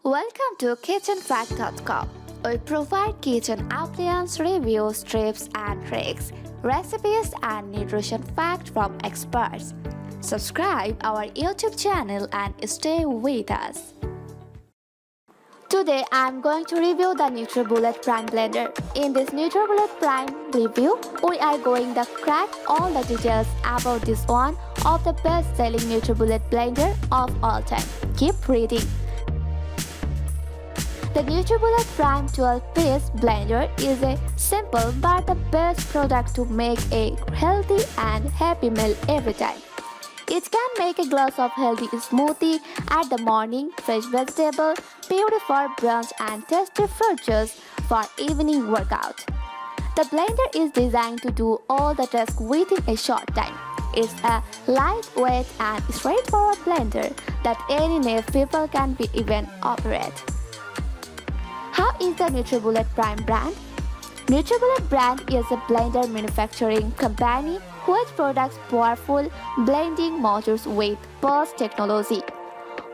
Welcome to kitchenfact.com. We provide kitchen appliance reviews, tips and tricks, recipes and nutrition facts from experts. Subscribe our YouTube channel and stay with us. Today I am going to review the Nutribullet Prime blender. In this Nutribullet Prime review, we are going to crack all the details about this one of the best-selling Nutribullet blender of all time. Keep reading. The Nutribullet Prime 12-piece blender is a simple but the best product to make a healthy and happy meal every time. It can make a glass of healthy smoothie at the morning, fresh vegetable, puree for brunch and tasty fruit juice for evening workout. The blender is designed to do all the tasks within a short time. It's a lightweight and straightforward blender that any naive people can even operate. How is the Nutribullet Prime brand? Nutribullet brand is a blender manufacturing company which products powerful blending motors with pulse technology.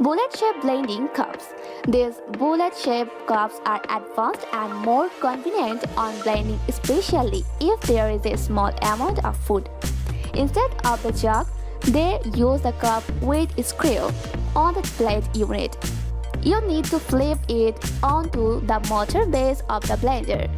Bullet-shaped blending cups. These bullet-shaped cups are advanced and more convenient on blending, especially if there is a small amount of food. Instead of the jug, they use the cup with a screw on the blade unit. You need to flip it onto the motor base of the blender.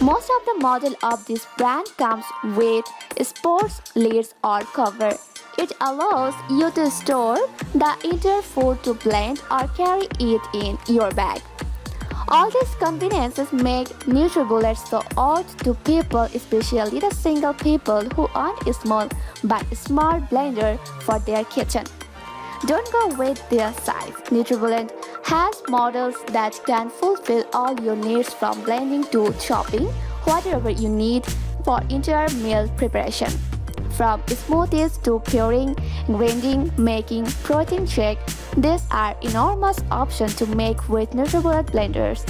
Most of the model of this brand comes with sports lids or cover. It allows you to store the entire food to blend or carry it in your bag. All these conveniences make Nutribullet so odd to people, especially the single people who want a small but smart blender for their kitchen. Don't go with their size. Nutribullet has models that can fulfill all your needs from blending to chopping, whatever you need for entire meal preparation. From smoothies to pureeing, grinding, making protein shake, these are enormous options to make with Nutribullet blenders.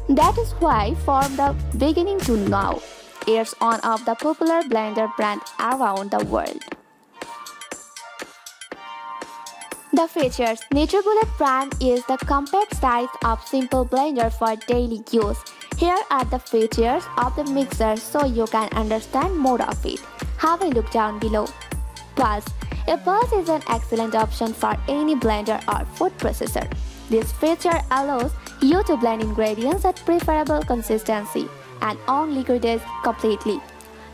That is why from the beginning to now, it's one of the popular blender brands around the world. The features. Nutribullet Prime is the compact size of simple blender for daily use. Here are the features of the mixer so you can understand more of it. Have a look down below. Pulse. A pulse is an excellent option for any blender or food processor. This feature allows you to blend ingredients at preferable consistency and unliquidate completely.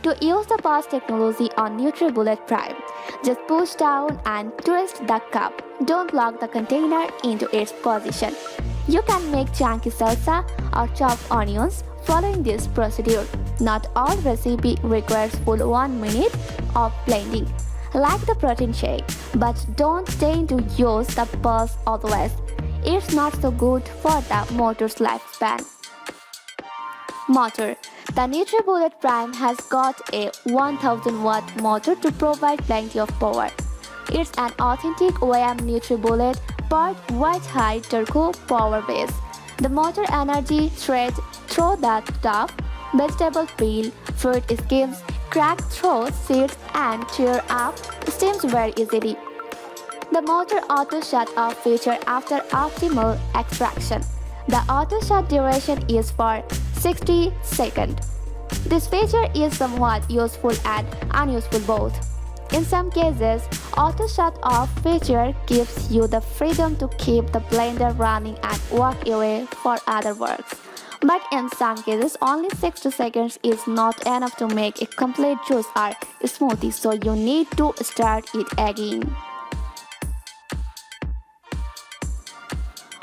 To use the pulse technology on Nutribullet Prime, just push down and twist the cup. Don't lock the container into its position. You can make chunky salsa or chopped onions following this procedure. Not all recipe requires full 1 minute of blending, like the protein shake, but don't tend to use the pulse always. It's not so good for the motor's lifespan. Motor. The Nutribullet Prime has got a 1000 watt motor to provide plenty of power. It's an authentic OEM Nutribullet part white high turbo power base. The motor energy threads through the tough vegetable peel, fruit skins, crack through seeds and cheer up steams very easily. The motor auto shut off feature after optimal extraction. The auto shut duration is for 60 seconds. This feature is somewhat useful and unuseful both. In some cases, auto shut off feature gives you the freedom to keep the blender running and walk away for other works. But in some cases, only 60 seconds is not enough to make a complete juice or smoothie, so you need to start it again.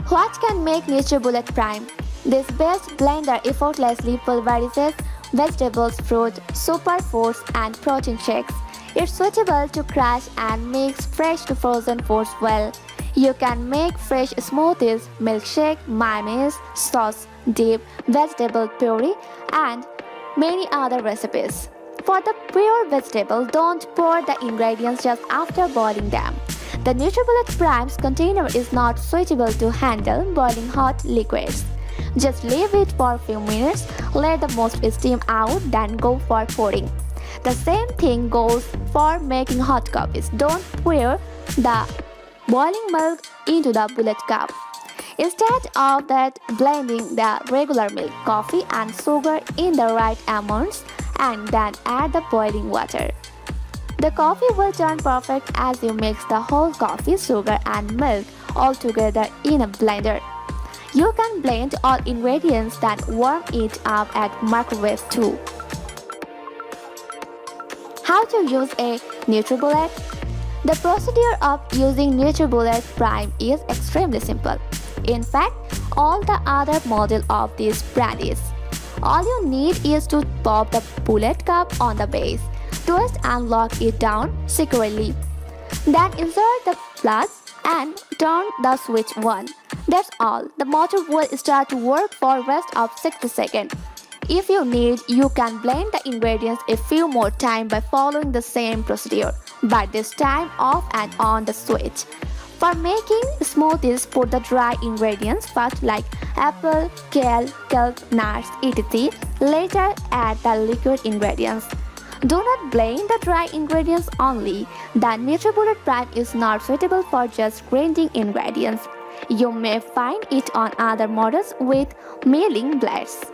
What can make Nutribullet Prime? This best blender effortlessly pulverizes vegetables, fruit, superfoods, and protein shakes. It's suitable to crush and mix fresh to frozen foods well. You can make fresh smoothies, milkshake, mayonnaise, sauce, dip, vegetable puree, and many other recipes. For the pure vegetable, don't pour the ingredients just after boiling them. The Nutribullet Prime's container is not suitable to handle boiling hot liquids. Just leave it for a few minutes, let the most steam out, then go for pouring. The same thing goes for making hot coffees. Don't pour the boiling milk into the bullet cup. Instead of that, blending the regular milk, coffee and sugar in the right amounts and then add the boiling water. The coffee will turn perfect as you mix the whole coffee, sugar and milk all together in a blender. You can blend all ingredients then warm it up at microwave too. How to use a Nutribullet? The procedure of using Nutribullet Prime is extremely simple. In fact, all the other model of this brand is. All you need is to pop the bullet cup on the base, twist and lock it down securely. Then insert the plug and turn the switch on. That's all. The motor will start to work for rest of 60 seconds. If you need, you can blend the ingredients a few more times by following the same procedure, but this time off and on the switch. For making smoothies, put the dry ingredients first like apple, kale, kelp, nuts, etc. Later add the liquid ingredients. Do not blend the dry ingredients only. The Nutribullet Prime is not suitable for just grinding ingredients. You may find it on other models with milling blades.